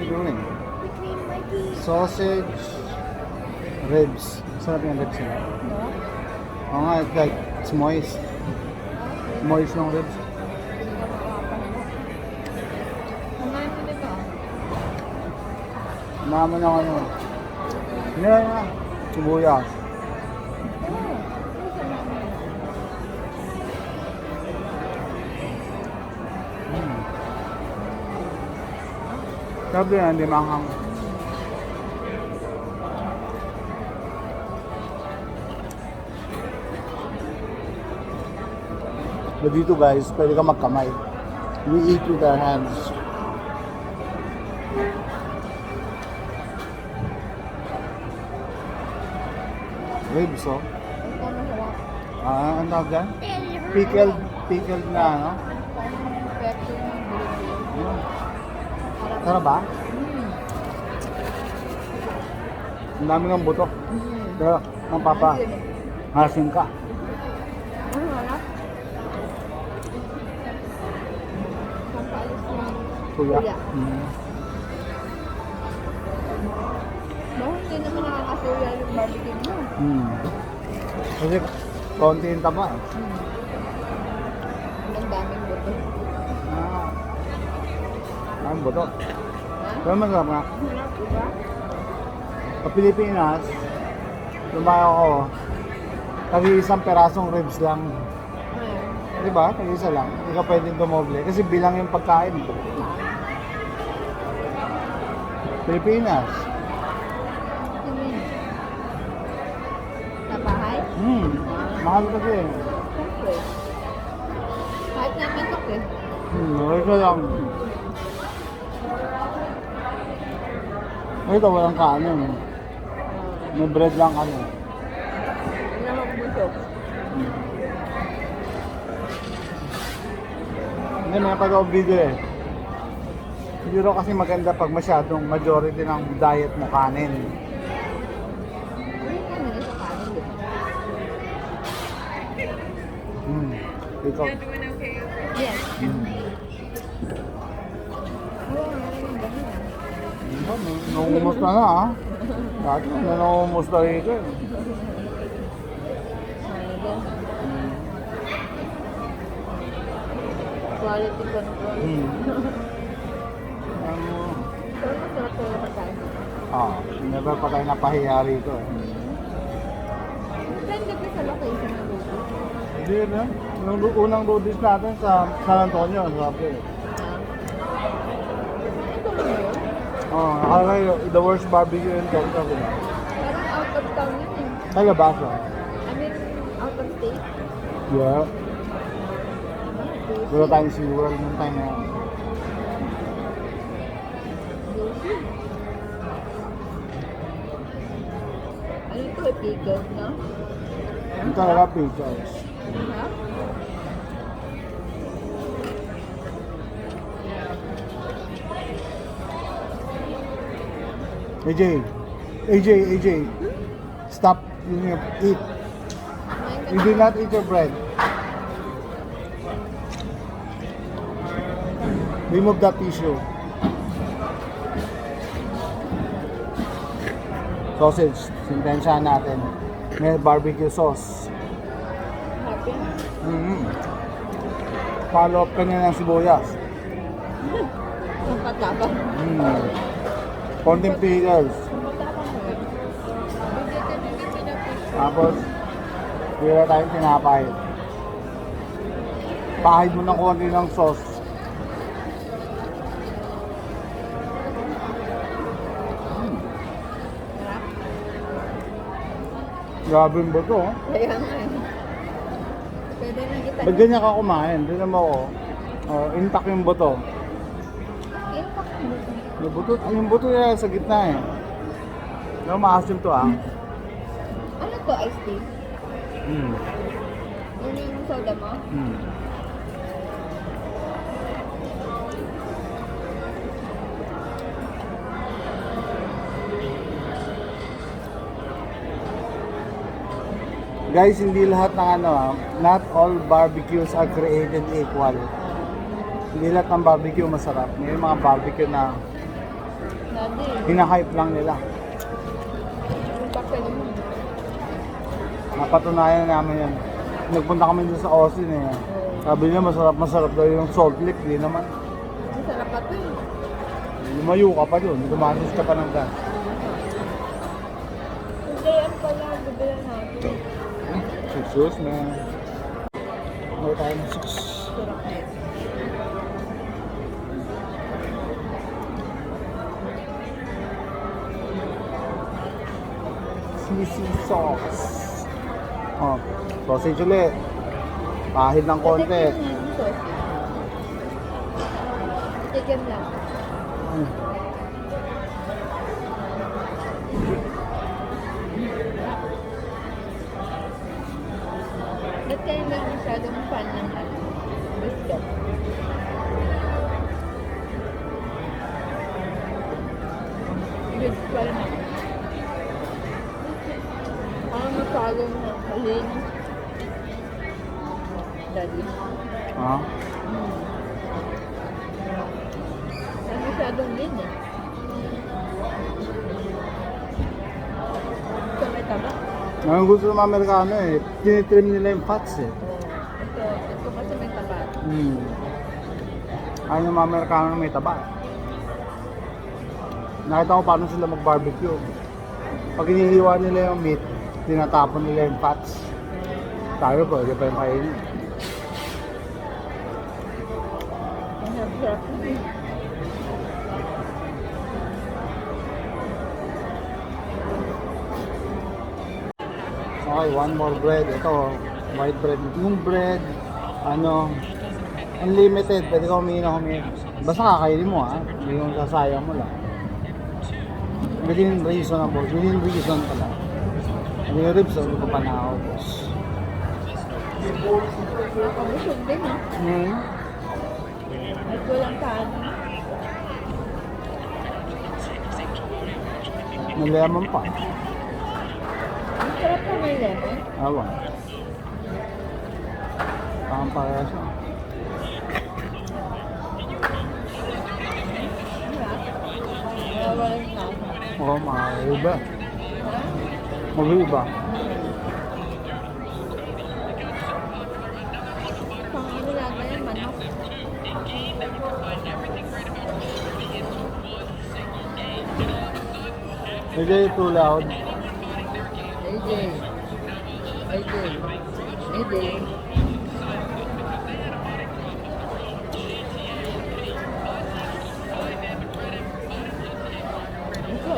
barbecue rin. Sausage, ribs. Sarap yung ribs nila. Oo nga, it's like, it's moist. Moist yung ribs. Naman ako ano. Hindi na, sibuyas. Sabi na, hindi manghang. But dito guys, pwede ka magkamay. We eat with our hands. Ribs, oh. Ang tawag dyan? Pickled na, ano? Sarap ba? Ang dami ng buto. Pero, ang papa, hasin ka. Kuya. Bakit hindi naman nakakasuya yung barbecue mo? Kasi, konti yung taba eh. Ang daming buto. Ang buto. Pero masarap nga. Harap, diba? Sa Pilipinas, lumayo ako, tag-iisang perasong ribs lang. Diba? Tag-isa lang. Hindi ka pwedeng dumoble. Kasi bilang yung pagkain. Pilipinas. Sa bahay? Mahal kasi. Siyempre. Kahit naman ito eh. Ito lang. Ito walang kanin. May bread lang kami. Hindi naman busog. Hindi, may napag video eh. Hindi raw kasi maganda pag masyadong majority ng diet mo kanin. Hindi ka nila sa kanin, di ba? Ikaw. Yes. Oo, narinig ba yun? Nangungumusta na ah. Dati nangungumusta rito eh. Quality control. Pero masarap ko yung pagkain. Never pa tayo napahiya rito eh. Saan ka sa location ng luto? Hindi na. Yung unang roadies natin sa San Antonio, sabi eh. Ito mo yun? Nakalagay the worst barbecue in Texas. Parang out of town yun eh. Sa labas ah. I mean, out of state. Yeah. Wala tayong SeaWorld nung time na yan. Ano ito eh, pickled, no? Yung talaga pickles. Ha? AJ, stop. Eat. You do not eat your bread. Remove that tissue. Sausage, sintensyahan natin. May barbecue sauce. Happy? Follow up ka niya ng sibuyas. Ang katapang. Konting pickles. Ang katapang mo yun. Tapos, wala tayong pinapahid. Pahid mo ng konti ng sauce. Grabe yung buto, oh. Kaya nga eh. Pwede na kita. Ba't ganyan ka kumain? Tignan mo ako. Intact yung buto. Impact mo ito. Yung buto niya sa gitna eh. No, maasim to ah. Ano to, iced tea? Yun yung soda mo? Guys, hindi lahat ng not all barbecues are created equal. Hindi lahat ng barbecue masarap. May mga barbecue na Daddy. Hina-hype lang nila. Yung papel mo. Napatunayan namin yan. Nagpunta kami dun sa Austin eh. Sabi niya masarap daw yung Salt Lake. Di naman. Masarap pa to eh. Lumayo ka pa dun, dumanos ka pa ng gas. Hindi, ano pala, bibila natin. Susus na. Ano tayo ng sus? Sarap na. Sisi sauce. Oh, sausage ulit. Pahid ng konti. Chicken lang. Mm. Ba't kayo lang masyadong fan ng ano? Biscuit. Good pa rin ako. Parang masyadong halin. Daddy. Ha? Parang masyadong lean eh. Ito may taba. Ang gusto ng mga Amerikano eh, tinitrim nila yung fats eh. Ito kasi may taba. Ayaw ng mga Amerikano na may taba. Nakita ko paano sila mag-barbecue. Pag hinihiwa nila yung meat, tinatapon nila yung fats. Tayo po, hindi pa yung kainin. Ang sarap na eh. Okay, one more bread. Ito, white bread. Yung bread, unlimited. Pwede ka humingi na humingi. Basta kakainin mo ha. Hindi yung sasayang mo lang. Within reasonable. Within reason pala. Hindi yung ribs, hindi ko pa nakakapos. Nakabusog din eh. At walang kaano. May lemon pa. Ang sarap pa may lemon. Awa. Parang parehas siya. Walang kaano. Oo, makakaiba. Ha? Mag-iba. Pang ano lang na yan, manok. Hindi too loud. AJ. AJ. AJ. Ito.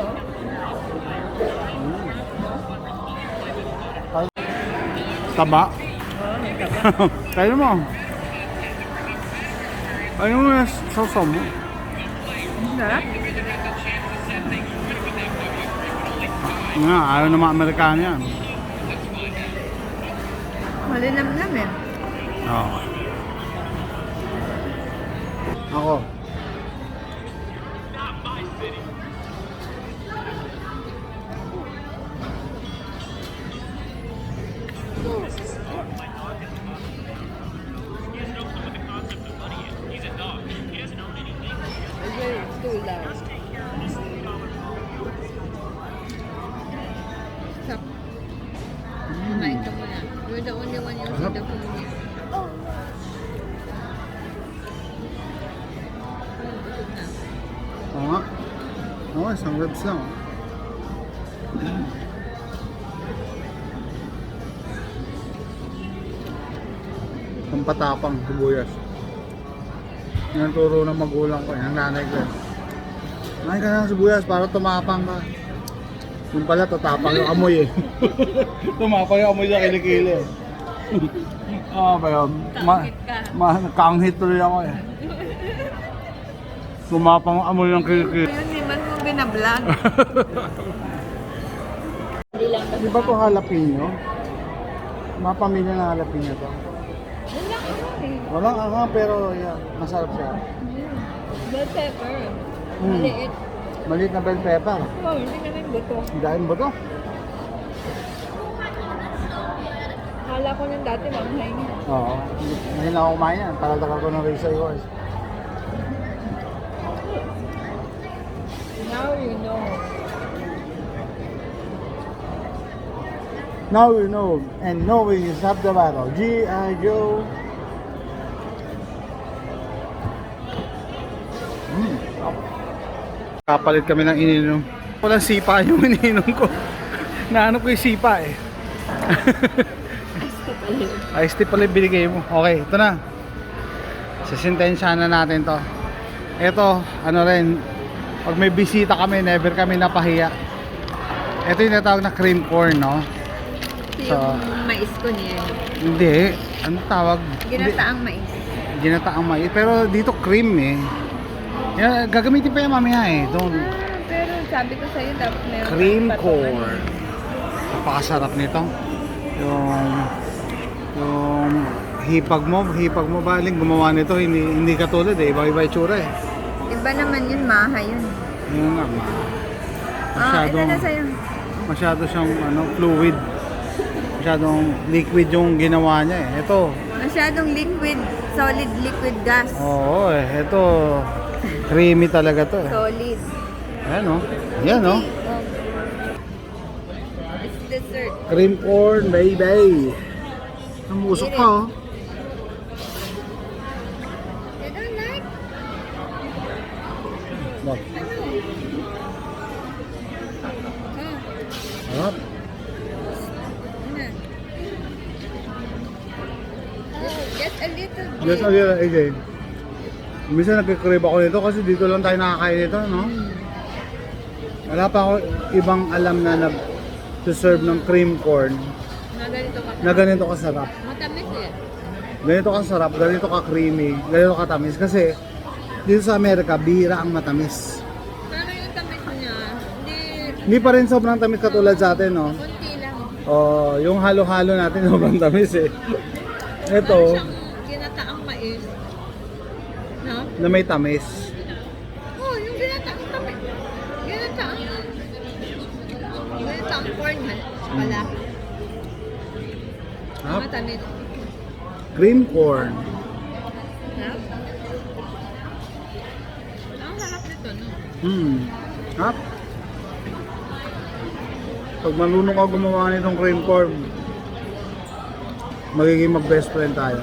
Taba. May taba. Kaya mo. Ano mo yung sausaw mo? Ang sarap. Nga, ayaw ng mga Amerikano yan. Malinamnam eh. Oo. Ako. AJ, it's too loud. Stop. Kumain ka muna. You're the only one using the phone. Busog na. Oo nga. Oo, isang ribs lang. Ang patapang sibuyas. Yan ang turo ng magulang ko, yung nanay ko. Nanay ka ng sibuyas para tumapang ka. Yung pala, tatapang yung amoy eh. Tumapang yung amoy sa kilikili. Ba yun? Nagkaanghit tuloy ako eh. Tumapang yung amoy ng kilikili. Ayun, di man mo binablog. Hindi lang Di ba ito jalapeno? Mga pamilya ng jalapeno to. Yun lang ako eh. Walang anga pero yeah, masarap siya. Bell pepper. Mm. Maliit. Maliit na bell pepper. Oh, hindi na yung buto. Dahil ba to? Akala ko nung dati mamhay niya. Oo. Ngayon ako kumain yan. Tagal-tagal ko ng Risa Iwas. Now you know. Now you know, and knowing is half the battle. G.I. Joe. Kapalit kami ng ininom. Walang sipa yung ininom ko. Naano ko yung sipa eh. Ice tea pala yung binigay mo. Okay, ito na. Sisintensya na natin to. Ito, ano rin, pag may bisita kami, never kami napahiya. Ito yung natawag na cream corn, no? Ito yung mais ko niya. Hindi, ano tawag? Ginataang mais. Ginataang mais. Pero dito cream eh. Yan, gagamitin pa yan mamaya eh. Doon. Pero sabi ko sa'yo, dapat meron Cream kang corn. patungan. Napakasarap nito. Yung hipag mo baling gumawa nito, hindi katulad eh. Iba-iba itsura eh. Iba naman yun, maha yun. Yun nga, Ito na sa'yo. masyado siyang fluid. Masyadong liquid yung ginawa niya eh. Ito, Masyadong liquid, solid liquid gas. oo eh. Ito, creamy talaga to eh. Solid. Ayan o. Ayan o. It's dessert. Cream corn, baby. Ang usok pa oh. You don't like? Bak. Sarap. Get a little bit. Just a little, AJ. Minsan nagkikrib ako nito kasi dito lang tayo nakakain nito, no? Wala pa ako ibang alam na nag-serve ng cream corn Na ganito ka. na ganito kasarap. Matamis eh. Ganito kasarap, ganito ka-creamy, ganito katamis. Kasi dito sa Amerika, bihira ang matamis. Pero yung tamis niya, Hindi pa rin sobrang tamis katulad sa atin, no? konti lang. Oh, yung halo-halo natin sobrang tamis eh. Ito, Parang siyang ginataang mais. No? na may tamis. Oh, yung ginataang tamis. Ginataang corn pala. Hap, Matamis. cream corn. Sarap. Ang sarap nito, no? Hap. Pag marunong ka gumawa nitong cream corn, magiging mag-best friend tayo.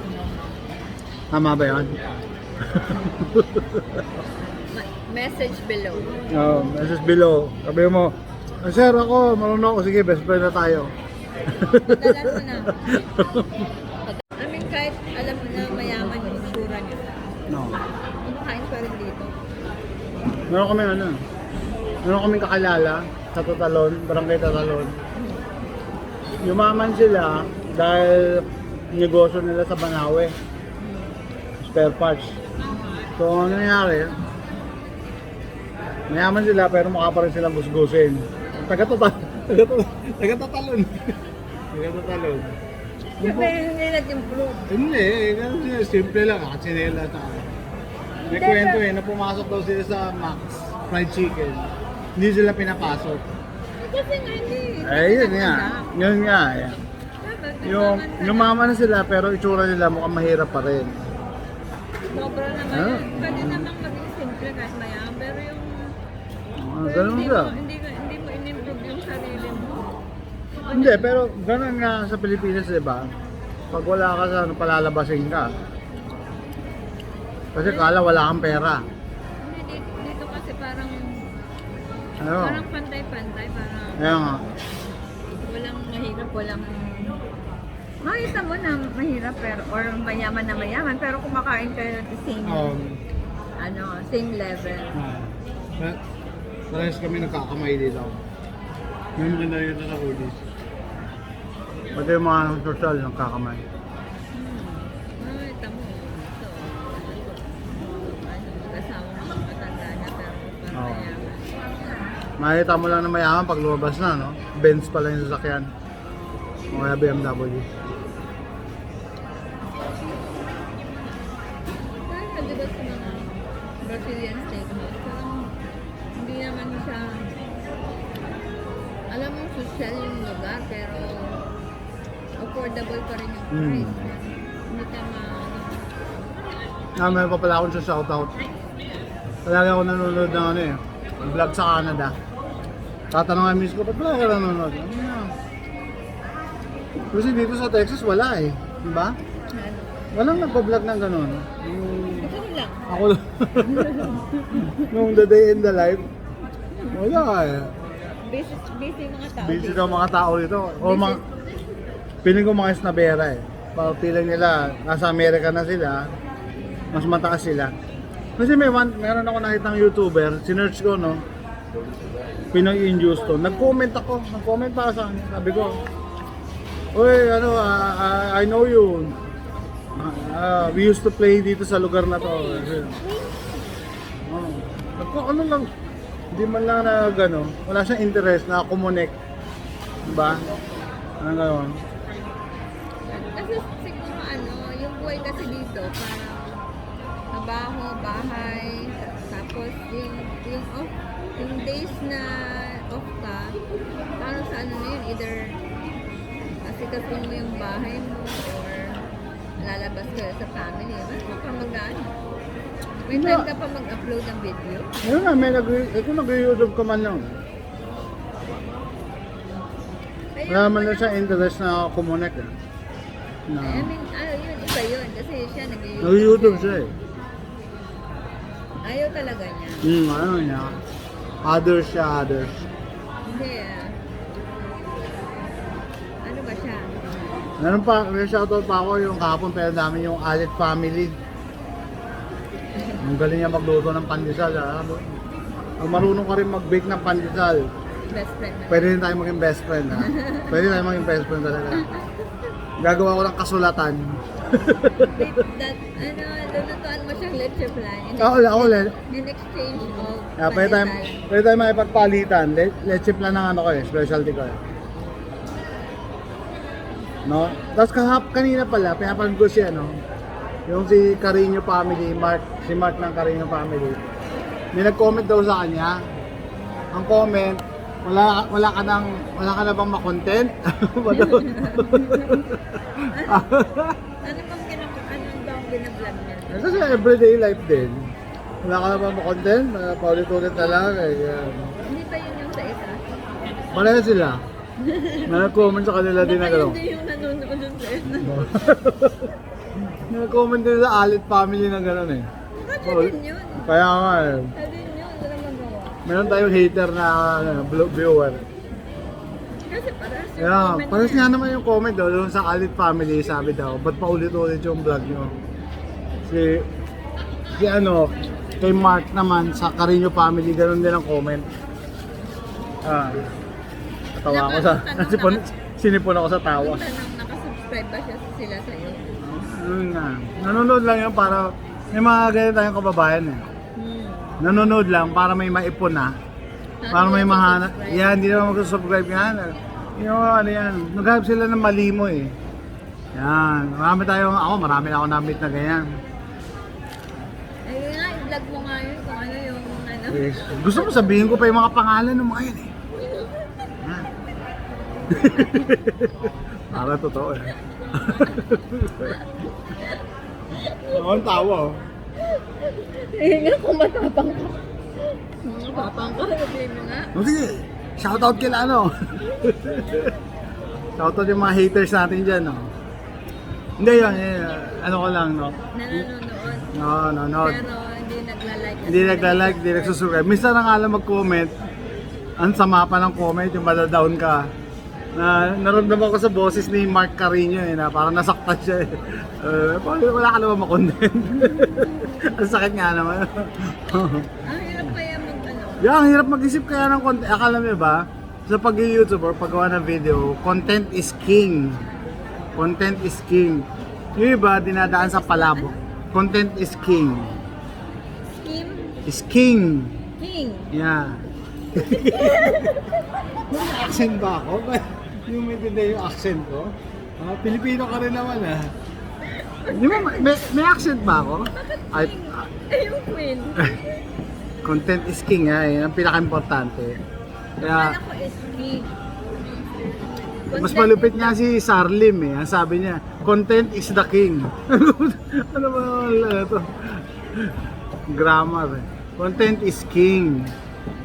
Tama ba yan? Message below. Message below. Sabi mo, sir ako, marunong ako. Sige, best friend na tayo. Madalas mo na. I mean, kahit alam mo na mayaman yung itsura niyo, No. kumakain pa rin dito. Meron kaming kakilala sa Tatalon, Barangay Tatalon. Yumaman sila dahil negosyo nila sa Banawe. Spare parts. So, ano nangyari? Mayaman sila pero mukha pa rin silang gusgusin. Taga-Tatalon. Taga-Tatalon. Siyempre, hindi nag-improve. Hindi, ganun sila. Simple lang. Katsinela sa may kwento eh, na pumasok daw sila sa Max Fried Chicken. Hindi sila pinapasok. Kasi nga hindi. Yun nga. Yun nga. Yeah. Yung mama na sila pero itsura nila mukhang mahirap pa rin. Sobra naman Ah. yun. Pwede namang maging simple kahit mayaman. Pero yung... Ganun hindi siya. mo, hindi mo in-improve yung sarili mo. Hindi, pero ganun nga sa Pilipinas, diba? Pag wala ka sa palalabasin ka. Kasi kala wala kang pera. Hindi, dito kasi parang... Ano? Parang pantay-pantay. Parang Kaya nga. walang mahirap, walang... Makita mo na mahirap pero or mayaman na mayaman pero kumakain kayo at the same same level. Parehas kami nagkakamay dito. May mga narito na hoodies. Pati yung mga social nagkakamay. Ay, tamo. Ito. Mag-asawa mga matanda na pero parang Oo. mayaman. Makita mo lang na mayaman pag lumabas na, no? Benz pala yung sasakyan. O kaya BMW. Parang di ba sa mga Brazilian steakhouse, parang hindi naman siya, alam mo, social yung lugar, pero affordable pa rin yung price. Hindi ka Meron pa pala akong sa shoutout. Palagi ako nanonood ng vlog sa Canada. Tatanungin miss ko, ba't wala ka nanonood? Ano na? Kasi dito sa Texas wala eh. Diba? Walang nagpa-vlog ng gano'n. Ito lang. Ako lang. Nung the day in the life, wala eh. Busy yung mga tao. Busy daw mga tao dito. O mga, piling ko mga snabera eh. Piling nila, nasa Amerika na sila, mas mataas sila. Kasi meron ako nakitang YouTuber, sinearch ko no, Pinoy in Houston. Nag-comment pa sa akin. Sabi ko, "Oy, ano, I know you. We used to play dito sa lugar na to." Ano lang, hindi man lang na gano, wala siyang interest na kumonek. Diba? Ano gano'n? Kasi siguro ano, yung buhay kasi dito, parang trabaho, bahay, tapos yung days na off ka, parang sa ano na yun, either asikasin mo yung bahay mo or lalabas ka sa family. Huwag ka mag-ano. May time ka pa mag-upload ng video. Ayun nga, ito nag-YouTube ka man lang. Wala man lang siya interest na kumonek eh. Na, I mean, yun, iba yun. Kasi siya nag-YouTube siya eh. Ayaw talaga niya. Ano niya? Others siya, others. Hindi ano ba siya? Meron pa, may shoutout pa ako yung kahapon pero namin yung Alit family. Ang galing niya magluto ng pandesal. Kung marunong ka rin mag-bake ng pandesal, Best friend na. pwede rin tayo maging best friend ha. Pwede tayo maging best friend talaga. Gagawa ko ng kasulatan. Lulutuan mo siyang leche plan Ako ulit. in exchange of Yeah, pwede tayo makipagpalitan. Leche plan ng ano ko eh, specialty ko eh. No? Tapos kanina pala, pinapanood ko si ano, yung si Carino family, si Mark ng Carino family. May nag-comment daw sa kanya. Ang comment, wala ka na bang ma-content? Ba daw? Ano bang binablog niya? Kasi everyday life din. Wala ka na bang ma-content? Paulit-ulit na lang. Hindi pa yun yung sa isa? Pareho sila. Nag-comment sa kanila din na gano'n. Hindi yung nanonood dun sa isa. Nag-comment din sa Alit family na gano'n eh. Kasi din yun. Kaya nga eh. Kasi din yun. Wala magawa. Meron tayong hater na viewer. Kasi parehas yung Yeah, comment pares niya. nga naman yung comment daw doon sa Alit family, sabi daw, ba't paulit-ulit yung vlog nyo? Si ano, kay Mark naman, sa Carino family, ganoon din ang comment. Natawa ako sa, sinipon ako sa tawa. Kung tanong, nakasubscribe ba siya sila sa'yo? Nga, nanonood lang yun para, may mga ganyan tayong kababayan eh. Nanonood lang para may maipon na. Para may mahanap. Yan, hindi naman magsusubscribe yan. Yung ano yan, naghanap sila ng malimo eh. Yan, marami na ako na-meet na ganyan. Ayun nga, i-vlog mo nga yun kung ano yung ano. Eh, gusto mo sabihin ko pa yung mga pangalan ng mga yun eh. Yan. Para totoo eh. Ang tawa oh. Ayun nga, kung matapang ka. Matapang ka, sabihin mo nga. Sige, shoutout kila ano. Shoutout yung mga haters natin dyan no. Hindi yun, ano ko lang no. Nanonood. No. Pero hindi nagla-like. Hindi nagla-like, hindi nagsusubscribe. Minsan na nga lang mag-comment, ang sama pa ng comment, yung madadown ka. Naramdaman ko sa boses ni Mark Carino eh, na parang nasaktan siya eh. Wala ka naman makontent. Ang sakit nga naman. Ang hirap kaya mag-ano. Yeah, ang hirap mag-isip kaya ng content. Akala mo ba, sa pag-YouTube or paggawa ng video, content is king. Content is king. Yung iba, dinadaan sa palabo. Content is king. Kim? Is king. King. Yeah. May accent ba ako? Yung may tinda yung accent ko? Pilipino ka rin naman ah. Di ba, may accent ba ako? Ay, Yung queen. content is king ha, yun ang pinaka-importante. Kaya, Akala ko is king. mas malupit nga si Sarlim eh. Ang sabi niya, content is the king. Ano ba ito? Grammar eh. Content is king.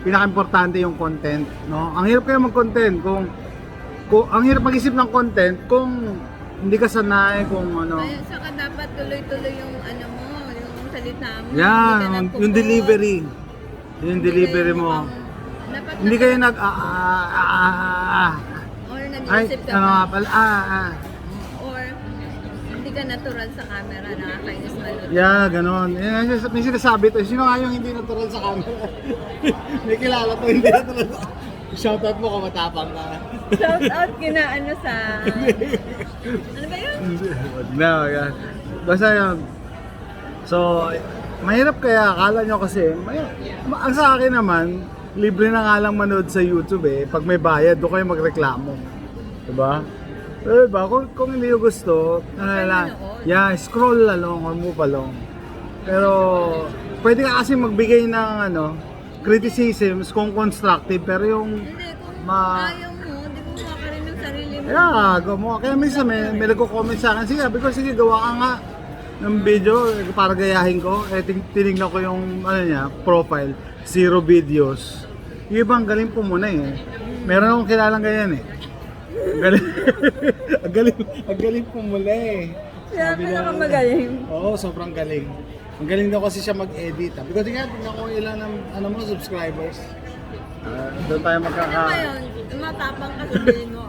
pinaka-importante yung content, no? Ang hirap kaya mag-content kung ang hirap mag-isip ng content kung hindi ka sanay kung ano. Kaya saka dapat tuloy-tuloy yung ano mo, yung salita mo. Yan, Hindi ka yung nagpo-pause. delivery. Yung Hindi delivery kayo mo. dapat Hindi kayo nag or ay, nag-iisip ka ano pa. nga pala, Or hindi ka natural sa camera, nakakainis manood. yeah, ganon. May sinasabi to. Sino nga yung hindi natural sa camera? May kilala to, hindi natural sa shoutout mo kung matapang ka. Shout out kina ano sa... Ano ba yun? No, yeah. Basta yun. So, mahirap kaya, akala nyo kasi, ang sa akin naman, libre na nga lang manood sa YouTube eh. Pag may bayad, doon kayo magreklamo. Diba? Pero diba, kung hindi nyo gusto, yeah, scroll along or move along. Pero, pwede ka kasi magbigay ng criticisms kung constructive, pero yung Hindi, kung ayaw mo, di gumawa ka rin ng sarili mo. yeah, gumawa. Kaya minsan may nagko-comment sa akin, sige, sabi ko, sige, gawa ka nga ng video para gayahin ko. Eh, tinignan ko yung profile, 0 videos. Yung ibang galing po muna eh. Meron akong kilalang ganyan eh. Galing, ang galing po mula eh. Siya Sabi ka na- magaling. Oo, sobrang galing. Ang galing daw kasi siya mag-edit. Because tingnan ko ilan ng mo subscribers. Doon tayo Ano magkaka... ba yun? Matapang ka sabihin mo.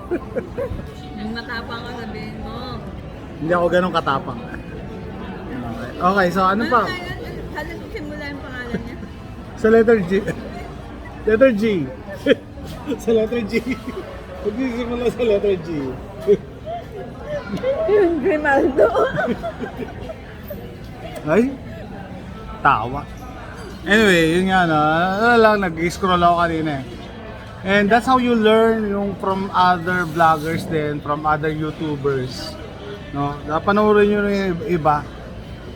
Matapang ka sabihin mo. Hindi ako ganun katapang. Okay, so ano pa? Halos simula yung pangalan niya. Sa letter G. Letter G. Sa letter G. Pag-isimula sa letter G. Yung Grimaldo. Ay? Tawa. Anyway, yun nga nag-scroll ako kanina eh. And that's how you learn yung from other vloggers din, from other YouTubers. No? Napanoorin nyo yung iba,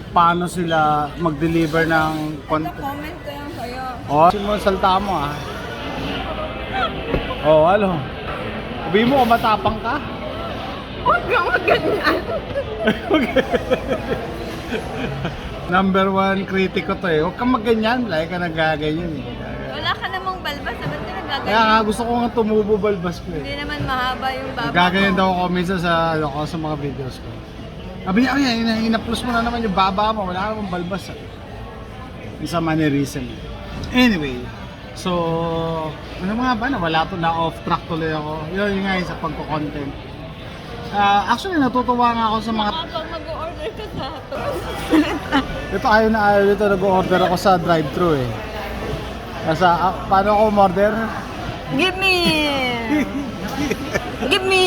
paano sila mag-deliver ng content. Comment ko yan sa'yo. Oh, mo salta mo ah. Oh, halo. Sabihin mo, matapang ka. Huwag kang magganyan. Number 1 critic ko to eh. Huwag kang magganyan, like ka nagaganyan eh. Wala ka namang balbas. Ba't ka nagaganyan? Kaya nga gusto ko nga tumubo balbas ko eh. Hindi naman mahaba yung baba Gaganyan mo. daw ako minsan sa mga videos ko. Sabi niya, ay, ina-plus mo na naman yung baba mo. Wala ka namang balbas ah. Yung sa mannerism. Anyway, so, ano mga ba? Wala to na off track tuloy ako. Yun nga yung sa pagko-content. Actually, natutuwa nga ako sa mga... Kapag mag-order ka sa ito. Ito ayaw na ayaw dito, nag-order ako sa drive-thru eh. Paano ako umorder? Give me! Give me!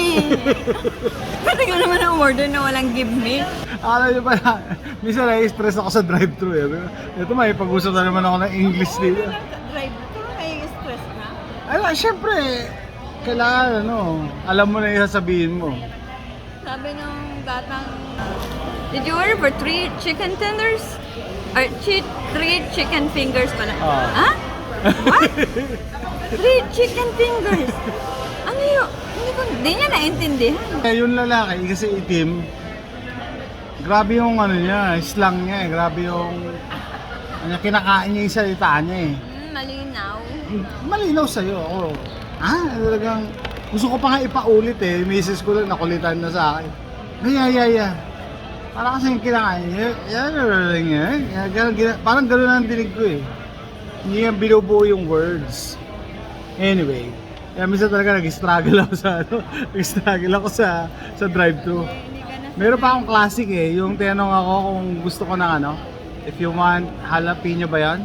Pwede ka naman ang order na walang give me. Alam niyo ba, minsan na-stress ako sa drive-thru eh. Ito may pag-usap na naman ako ng English dito. Drive ko, may stress na. Ay, syempre, kailangan alam mo na yung sasabihin mo. Sabi ng batang, did you order for 3 chicken tenders? Or 3 chicken fingers pala. Ah. Ha? What? 3 chicken fingers? Ano yun? Hindi niya naintindihan. Yung lalaki, kasi itim, grabe yung niya, slang niya eh. Grabe yung kinakain niya yung salita niya eh. Malinaw. Malinaw sa'yo. Ako, talagang gusto ko pa nga ipaulit eh. Misis ko lang nakulitan na sa akin. Ay. Parang kasi yung kinakain niya. Parang gano'n ang dinig ko eh. Hindi nga binubuo yung words. Anyway, kaya minsan talaga nag-struggle ako sa drive-thru. Meron pa akong classic eh. Yung tinanong ako kung gusto ko ng if you want jalapeno ba yan?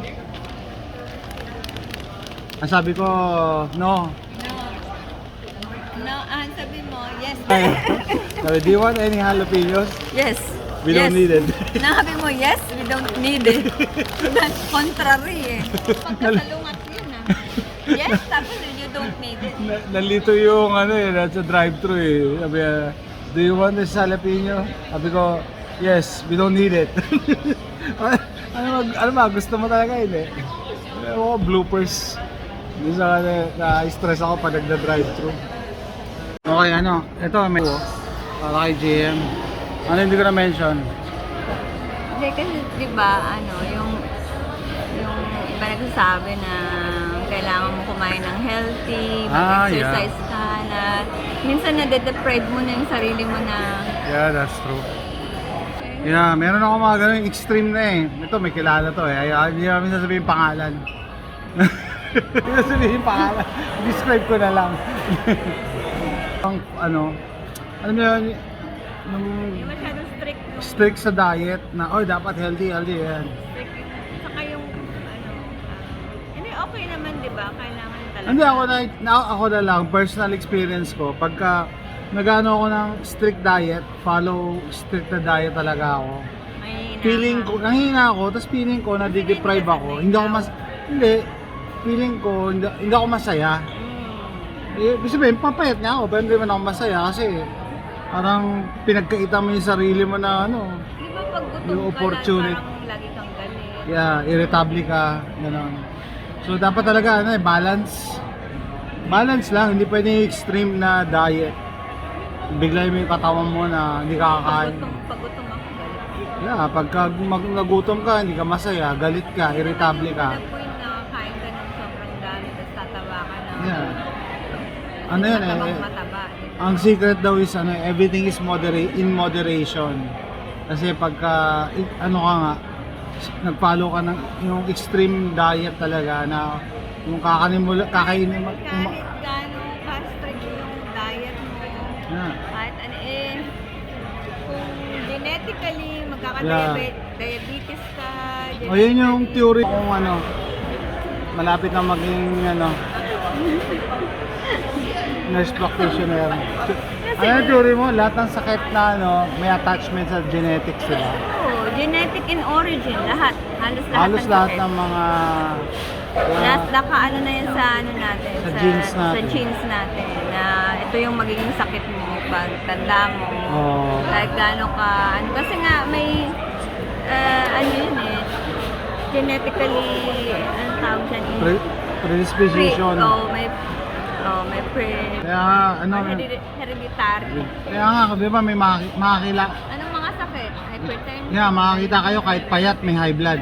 Ang sabi ko, no. No, sabi mo, yes. Sabi, do you want any jalapenos? Yes. We don't need it. Nasabi mo, yes, we don't need it. That's contrary eh. Pagkasalungat yun ah. Yes, tapos you don't need it. Nalito yung nasa drive-thru eh. Sabi, do you want this jalapeno? Sabi ko, yes, we don't need it. ano ba, gusto mo talaga yun eh. Bloopers. Minsan na-stress ako pag nagda-drive-thru. Okay, ito may para kay JM. Ano hindi ko na-mention? Hindi kasi, di ba, yung iba nagsasabi na kailangan mo kumain ng healthy, Ah, mag-exercise ka na. Minsan nade-deprive mo na yung sarili mo na. Yeah, that's true. Yeah, meron ako mga ganun extreme na eh. Ito, may kilala to eh. Hindi namin sasabihin pangalan. Hindi sasabihin pangalan. Describe ko na lang. Ang ano, alam mo yun, nung Hindi masyadong strict yung strict sa diet na, oh, dapat healthy yan. strict yung, saka yung hindi okay naman, di ba? Kailangan talaga. Hindi ako na lang, personal experience ko, pagka nagano ako ng strict diet, follow strict na diet talaga ako. May Feeling ko, nanghihina ako, tapos feeling ko na deprive ako. Feeling ko, hindi ako masaya. Ibig sabihin, papayat nga ako, pero hindi man ako masaya kasi parang pinagkaita mo yung sarili mo na ano, Di ba pag gutom yung ka opportunity. lang, parang lagi kang galit. yeah, irritable ka, gano'n. So dapat talaga, ano, balance. Balance lang, hindi pwede yung extreme na diet. Bigla yung katawan mo na hindi ka kakain. Pag gutom ako, galit. Yeah, pagka nagutom ka, hindi ka masaya, galit ka, irritable ka. At point na kain ka ng sobrang dami, tapos tataba ka na. Yeah. Ano yan eh, Mataba. ang secret daw is ano, everything is in moderation. Kasi pagka ano ka nga, nag-follow ka ng yung extreme diet talaga na yung kakainin mo Kahit gano'ng ka-strict yung diet mo, yeah. kahit ano kung genetically Yeah. magkaka-diabetes ka, O yun yung theory kung ano, malapit na maging ano, nurse practitioner. Ano yung theory mo? Lahat ng sakit na ano, may attachment sa genetics sila. Oo, genetic in origin, lahat. Halos Lahat sakit. ng mga Naka ano na yan sa ano natin, Sa genes natin. Sa genes natin, na ito yung magiging sakit mo pag tanda mo. Oo. Like gaano ka, ano, kasi nga may, ano yun eh, genetically, ano tawag dyan? predisposition. May pre, Kaya nga, ano, hereditary. kaya nga, di ba may makakila, Anong mga sakit? Hypertension? yeah, makakita kayo kahit payat may high blood.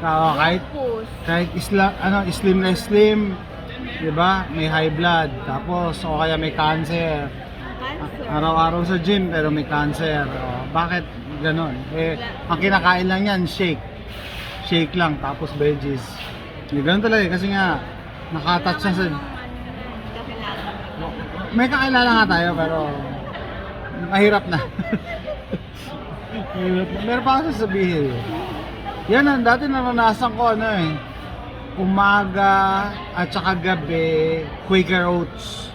Lupus. Kahit slim na slim, di ba? May high blood. Tapos o kaya may cancer. Cancer. Araw-araw sa gym pero may cancer. O, bakit ganon? Eh, ang kinakain lang yan, shake. Shake lang, tapos veggies. Ganun talaga kasi nga nakatouch na sa... May kakilala nga tayo pero mahirap na. Mahirap na. Meron pa ako sasabihin. Yan ang dati naranasan ko ano eh. Umaga at saka gabi, Quaker Oats.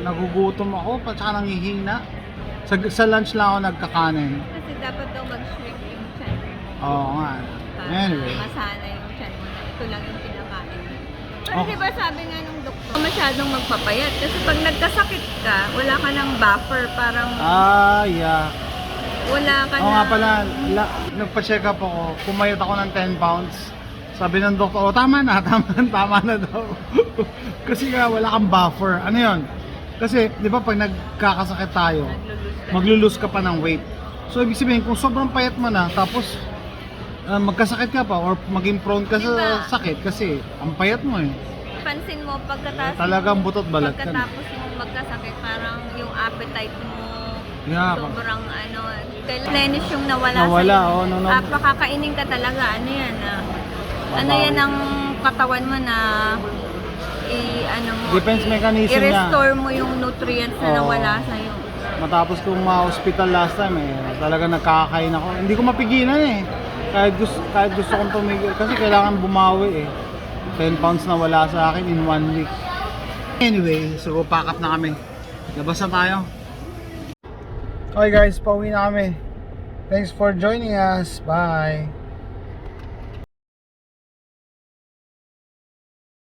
Nagugutom ako at saka nanghihina. Sa lunch lang ako nagkakanin. Kasi dapat daw mag-shrink yung chan mo. Oo nga. Para Anyway. masana yung chan mo na ito lang yung pinakain. Pero Okay. diba sabi nga nung doktor, masyadong magpapayat. Kasi pag nagkasakit ka, wala ka ng buffer. Parang Yeah. wala ka Oo na. nga pala, nagpa-check up ako, pumayat ako ng 10 pounds. Sabi ng doktor, oh tama na daw. Kasi nga wala kang buffer. Ano yun? Kasi, di ba pag nagkakasakit tayo, maglulose ka pa ng weight. So, ibig sabihin, kung sobrang payat mo na, tapos magkasakit ka pa or maging prone ka sa Diba? sakit kasi ang payat mo eh. Pansin mo, pagkatapos Talagang butot balat ka na. pagkatapos mo magkasakit, parang yung appetite mo, Yeah, sobrang ano, replenish yung nawala Nawala, sa'yo. oh, no. Pakakainin ka talaga, ano yan ano yan ang katawan mo na ano mo, Defense mechanism niya. i-restore mo yung nutrients na Oo. nawala sa'yo. Matapos kong ma-hospital last time eh, talaga nagkakain ako. Hindi ko mapigilan eh. Kahit gusto kong tumigil kasi kailangan bumawi eh. 10 pounds na wala sa akin in 1 week. Anyway, so pack up na kami. Labas na tayo. Okay guys, pauwi na kami. Thanks for joining us. Bye.